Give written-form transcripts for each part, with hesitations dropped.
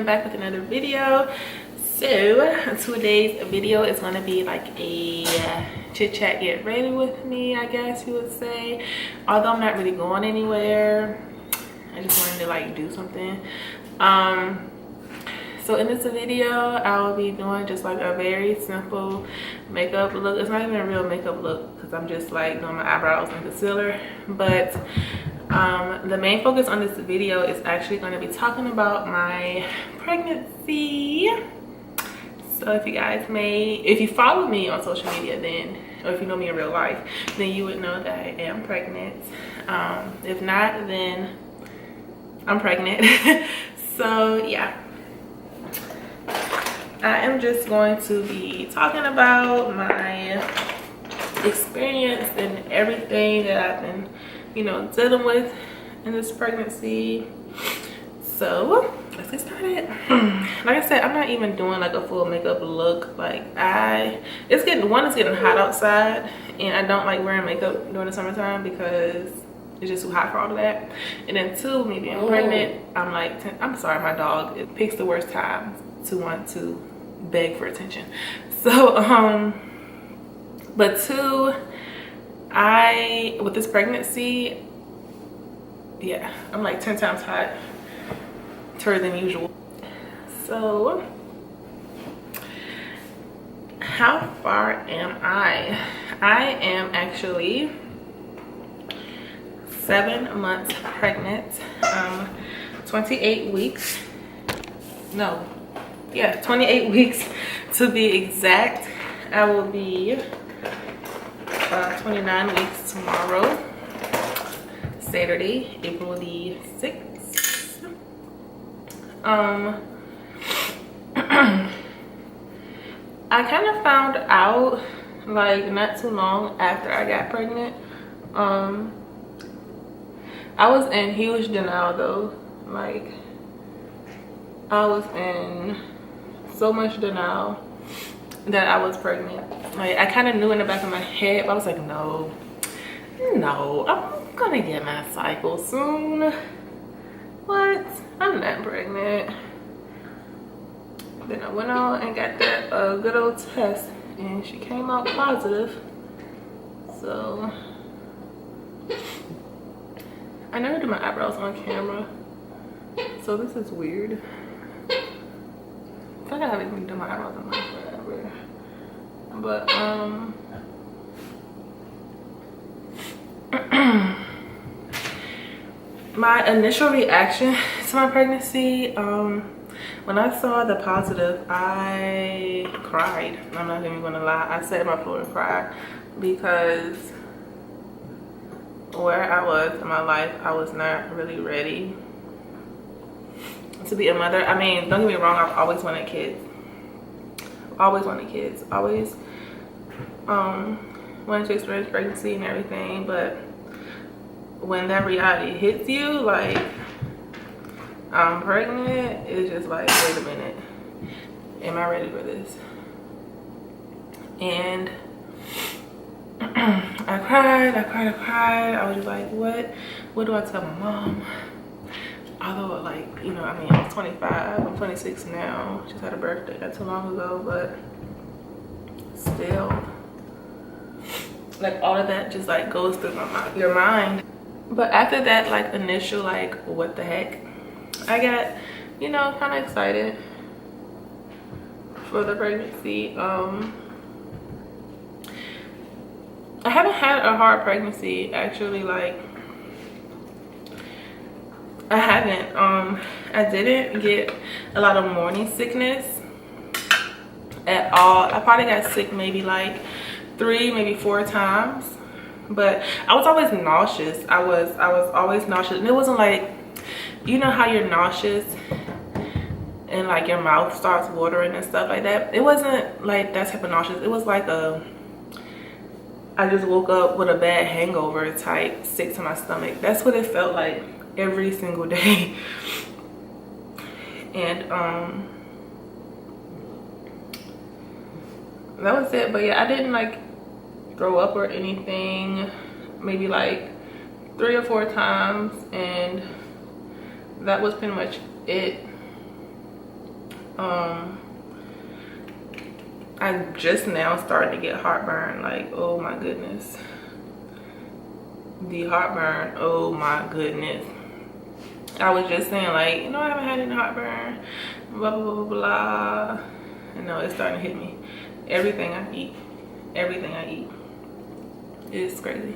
back with another video. So today's video is going to be like a chit chat, get ready with me, I guess you would say. Although I'm not really going anywhere, I just wanted to like do something. So in this video I will be doing just like a very simple makeup look. It's not even a real makeup look because I'm just like doing my eyebrows and concealer, but the main focus on this video is actually going to be talking about my pregnancy. So if you follow me on social media, then, or if you know me in real life, then you would know that I am pregnant. If not, then I'm pregnant. So yeah, I am just going to be talking about my experience and everything that I've been, you know, dealing with in this pregnancy. So let's get started. Like I said, I'm not even doing like a full makeup look. Like it's getting hot outside, and I don't like wearing makeup during the summertime because it's just too hot for all of that. And then two, me being pregnant, I'm like, I'm sorry, my dog, it picks the worst time to want to beg for attention. So but two, with this pregnancy, yeah, I'm like 10 times hotter than usual. So how far am I? I am actually 7 months pregnant, 28 weeks, no, yeah, 28 weeks to be exact. I will be 29 weeks tomorrow, Saturday, April the 6th. I kind of found out like not too long after I got pregnant. I was in huge denial though. Like I was in so much denial that I was pregnant. Like I kind of knew in the back of my head, but I was like, no, I'm gonna get my cycle soon. What? I'm not pregnant. Then I went on and got that good old test, and she came out positive. So I never do my eyebrows on camera, so this is weird. I feel like I haven't even done my eyebrows on my forever. But my initial reaction to my pregnancy, when I saw the positive, I cried. I'm not even gonna lie, I sat on my floor and cried because where I was in my life, I was not really ready to be a mother. I mean, don't get me wrong, I've always wanted kids. Always wanted kids. Always wanted to experience pregnancy and everything, but when that reality hits you, like I'm pregnant, it's just like, wait a minute, am I ready for this? And I cried. I was just like, what do I tell my mom? Although, like, you know, I mean, I'm 25, I'm 26 now. Just had a birthday not too long ago, but still, like, all of that just like goes through your mind. But after that, like, initial, like, what the heck, I got, you know, kind of excited for the pregnancy. I haven't had a hard pregnancy, actually. Like, I haven't. I didn't get a lot of morning sickness at all. I probably got sick maybe like 3, maybe 4 times, but I was always nauseous. I was always nauseous, and it wasn't like, you know how you're nauseous and like your mouth starts watering and stuff like that. It wasn't like that type of nauseous. It was like I just woke up with a bad hangover type, sick to my stomach. That's what it felt like every single day. And that was it. But yeah, I didn't like throw up or anything, maybe like 3 or 4 times, and that was pretty much it. I'm just now starting to get heartburn. Like, oh my goodness, the heartburn, oh my goodness. I was just saying, like, you know, I haven't had any heartburn, blah blah blah blah blah. And no, it's starting to hit me. Everything I eat is crazy.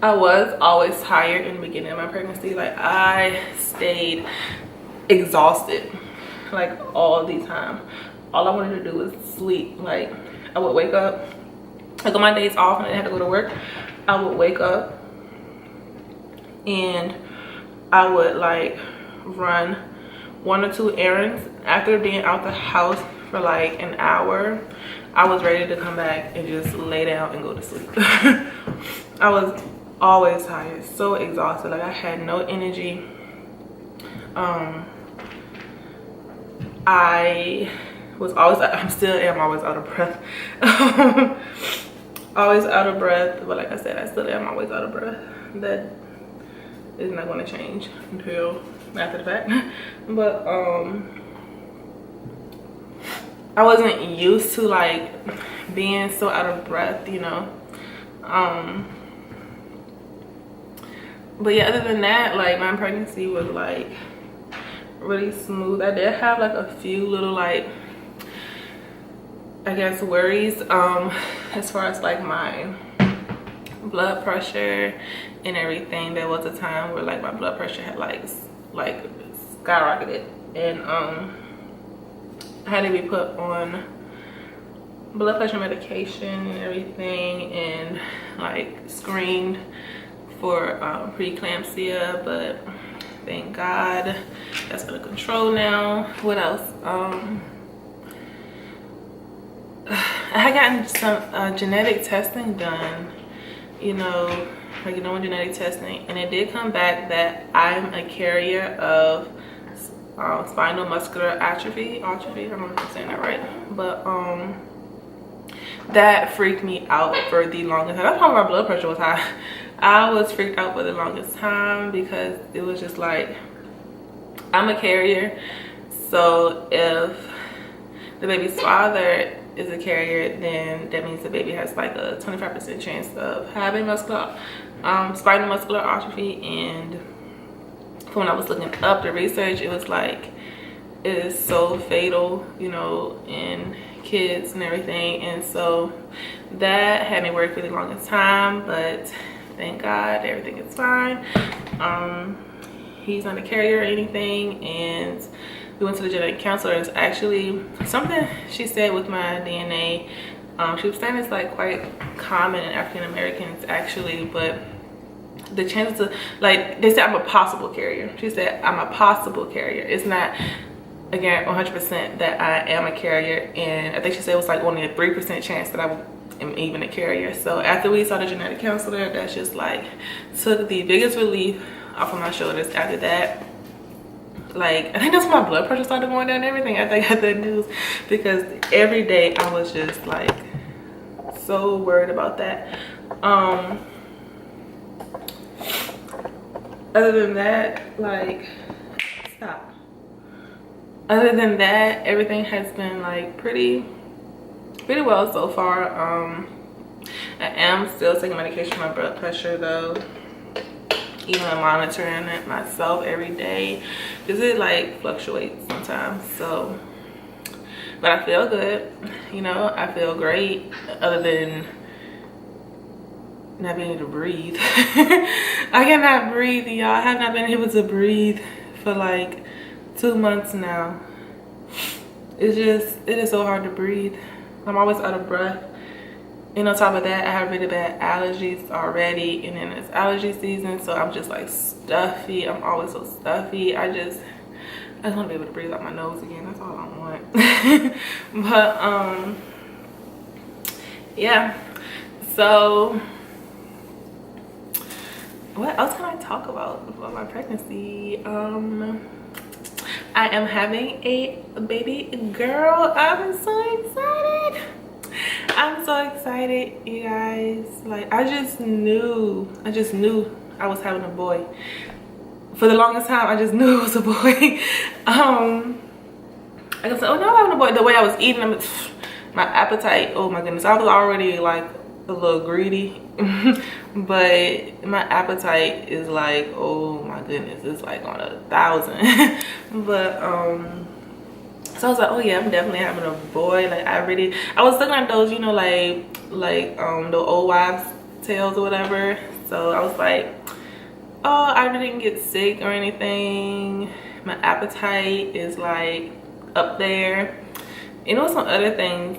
I was always tired in the beginning of my pregnancy. Like, I stayed exhausted like all the time. All I wanted to do was sleep. Like, I would wake up, like on my days off and I had to go to work, I would wake up and I would like run 1 or 2 errands. After being out the house for like an hour, I was ready to come back and just lay down and go to sleep. I was always tired, so exhausted. Like, I had no energy. I still am always out of breath. Always out of breath, but like I said, I still am always out of breath. That is not going to change until after the fact. But I wasn't used to like being so out of breath, you know. But yeah, other than that, like, my pregnancy was like really smooth. I did have like a few little, like, I guess, worries as far as like my blood pressure and everything. There was a time where like my blood pressure had like skyrocketed, and I had to be put on blood pressure medication and everything, and like screened for preeclampsia, but thank God that's under control now. What else? I had gotten some genetic testing done, you know, like, you know, genetic testing, and it did come back that I'm a carrier of spinal muscular atrophy. I don't know if I'm saying that right, but that freaked me out for the longest time. That's why my blood pressure was high. I was freaked out for the longest time because it was just like, I'm a carrier, so if the baby's father is a carrier, then that means the baby has like a 25% chance of having spinal muscular atrophy. And when I was looking up the research, it was like, it is so fatal, you know, in kids and everything. And so that had me worried for the longest time, but thank God everything is fine. He's not a carrier or anything, and we went to the genetic counselor. It's actually something she said with my DNA. She was saying it's like quite common in African Americans actually, but the chances of, like, they said I'm a possible carrier. She said I'm a possible carrier. It's not, again, 100% that I am a carrier, and I think she said it was like only a 3% chance that I am even a carrier. So after we saw the genetic counselor, that's just like took the biggest relief off of my shoulders. After that, like, I think that's when my blood pressure started going down and everything. I think I got that news because every day I was just like so worried about that. Other than that, like, stop. Other than that, everything has been like pretty well so far. I am still taking medication for my blood pressure though, even monitoring it myself every day because it like fluctuates sometimes. So, but I feel good, you know, I feel great, other than not being able to breathe. I cannot breathe, y'all. I have not been able to breathe for like 2 months now. It is so hard to breathe. I'm always out of breath. And on top of that, I have really bad allergies already, and then it's allergy season, so I'm just like stuffy. I'm always so stuffy. I just want to be able to breathe out my nose again. That's all I want. But yeah. So what else can I talk about my pregnancy? I am having a baby girl. I'm so excited. I'm so excited, you guys. Like, I just knew I was having a boy for the longest time I just knew it was a boy. I can say, oh no, I'm having a boy. The way I was eating them, my appetite, oh my goodness, I was already like a little greedy. But my appetite is like, oh my goodness, it's like on 1,000. But so I was like, oh yeah, I'm definitely having a boy. Like I was looking at those, you know, like the old wives tales or whatever. So I was like, oh, I really didn't get sick or anything. My appetite is like up there. You know, some other things,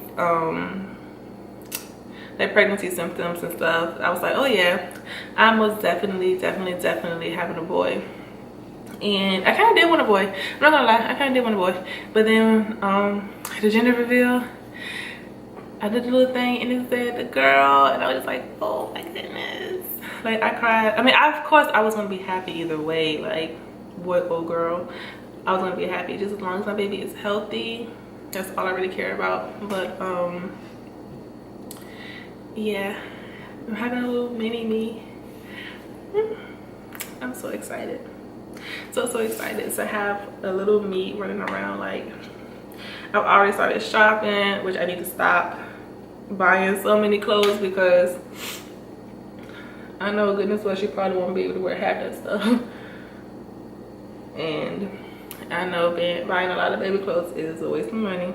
like pregnancy symptoms and stuff. I was like, oh yeah, I was definitely having a boy. And I kind of did want a boy. I'm not gonna lie, I kind of did want a boy. But then the gender reveal, I did the little thing and it said the girl, and I was just like, oh my goodness. Like I cried. I mean, of course I was gonna be happy either way, like boy or girl. I was gonna be happy just as long as my baby is healthy. That's all I really care about. But yeah, I'm having a little mini me. I'm so excited. So excited to have a little me running around. Like I've already started shopping, which I need to stop buying so many clothes because I know goodness well she probably won't be able to wear half that stuff. And I know buying a lot of baby clothes is a waste of money,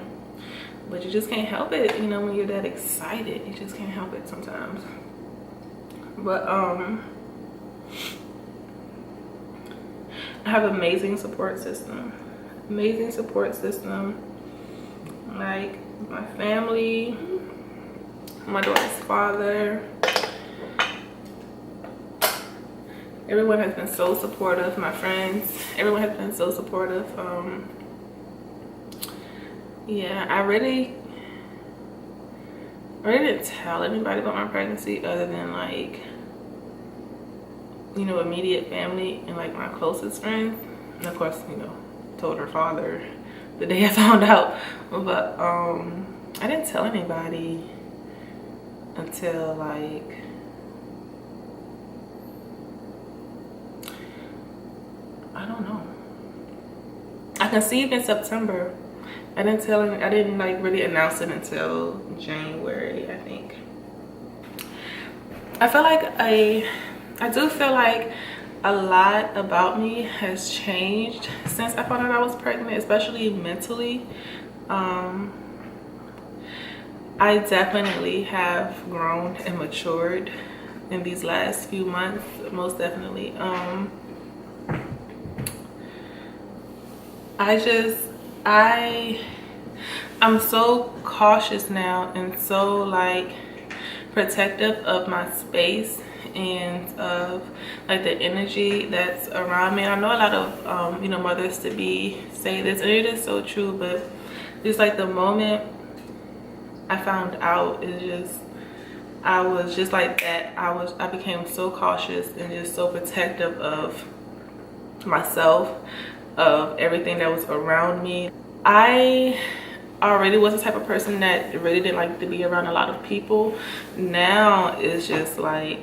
but you just can't help it, you know, when you're that excited. You just can't help it sometimes. But I have an amazing support system. Like my family, my daughter's father. Everyone has been so supportive. My friends, everyone has been so supportive. Yeah, I really didn't tell anybody about my pregnancy other than like, you know, immediate family and like my closest friends. And of course, you know, told her father the day I found out. But I didn't tell anybody until like, I don't know. I conceived in September. I didn't like really announce it until January, I think. I do feel like a lot about me has changed since I found out I was pregnant, especially mentally. I definitely have grown and matured in these last few months, most definitely. I'm so cautious now and so like protective of my space and of like the energy that's around me. I know a lot of you know, mothers to be say this, and it is so true, but just like the moment I found out, I was just like that. I became so cautious and just so protective of myself, of everything that was around me. I already was the type of person that really didn't like to be around a lot of people. Now it's just like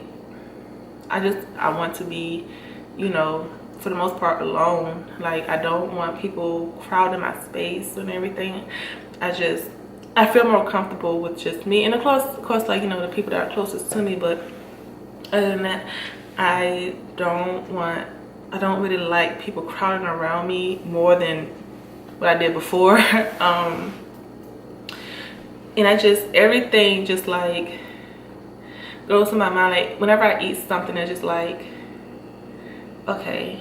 I want to be, you know, for the most part alone. Like I don't want people crowding my space and everything. I feel more comfortable with just me, and of course like, you know, the people that are closest to me. But other than that, I don't really like people crowding around me more than what I did before. And everything just like goes to my mind. Like whenever I eat something, it's just like, okay,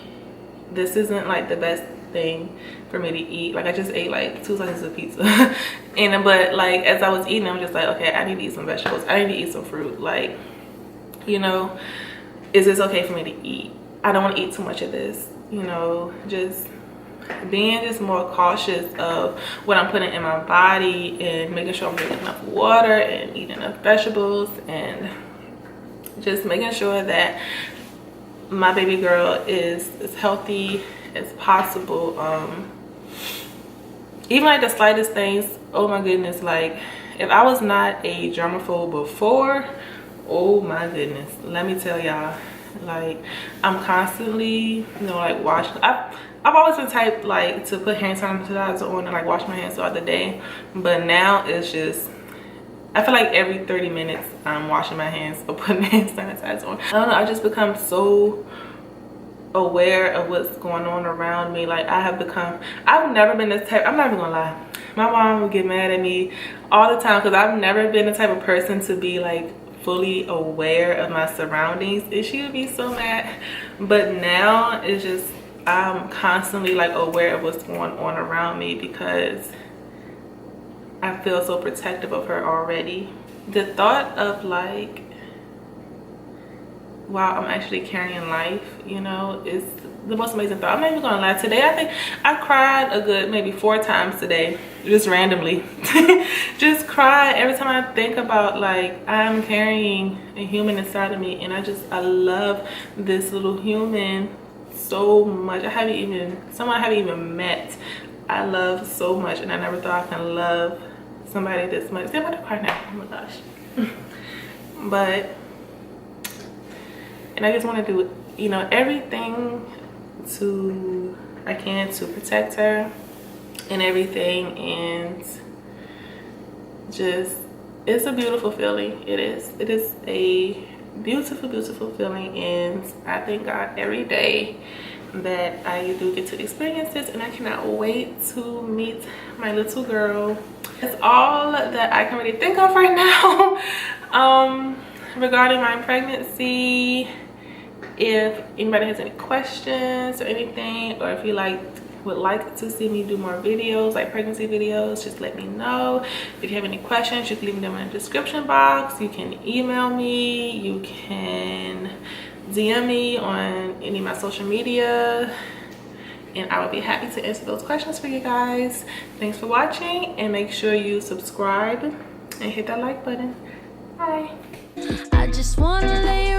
this isn't like the best thing for me to eat. Like I just ate like 2 slices of pizza. But like as I was eating, I'm just like, okay, I need to eat some vegetables, I need to eat some fruit. Like, you know, is this okay for me to eat? I don't want to eat too much of this, you know. Just being just more cautious of what I'm putting in my body and making sure I'm drinking enough water and eating enough vegetables, and just making sure that my baby girl is as healthy as possible. Even like the slightest things, oh my goodness, like if I was not a germaphobe before, oh my goodness, let me tell y'all, Like I'm constantly, you know, like washing. I've always been type like to put hand sanitizer on and like wash my hands throughout the day, but now it's just, I feel like every 30 minutes I'm washing my hands or putting hand sanitizer on. I don't know, I just become so aware of what's going on around me. Like I've never been this type, I'm not even gonna lie, my mom would get mad at me all the time because I've never been the type of person to be like fully aware of my surroundings, and she would be so mad. But now it's just, I'm constantly like aware of what's going on around me because I feel so protective of her already. The thought of like, wow, I'm actually carrying life, you know, is the most amazing thought. I'm not even gonna lie, today I think I cried a good maybe 4 times today, just randomly. Just cry every time I think about like I'm carrying a human inside of me, and I love this little human so much. Someone I haven't even met, I love so much, and I never thought I can love somebody this much. See, I'm about to cry now, oh my gosh. But, and I just want to do, you know, everything I can to protect her and everything, and just, it's a beautiful feeling. It is a beautiful feeling, and I thank God every day that I do get to experience this, and I cannot wait to meet my little girl. That's all that I can really think of right now regarding my pregnancy. If anybody has any questions or anything, or if you would like to see me do more videos, like pregnancy videos, just let me know. If you have any questions, you can leave them in the description box. You can email me, you can DM me on any of my social media, and I will be happy to answer those questions for you guys. Thanks for watching, and make sure you subscribe and hit that like button. Bye. I just wanna lay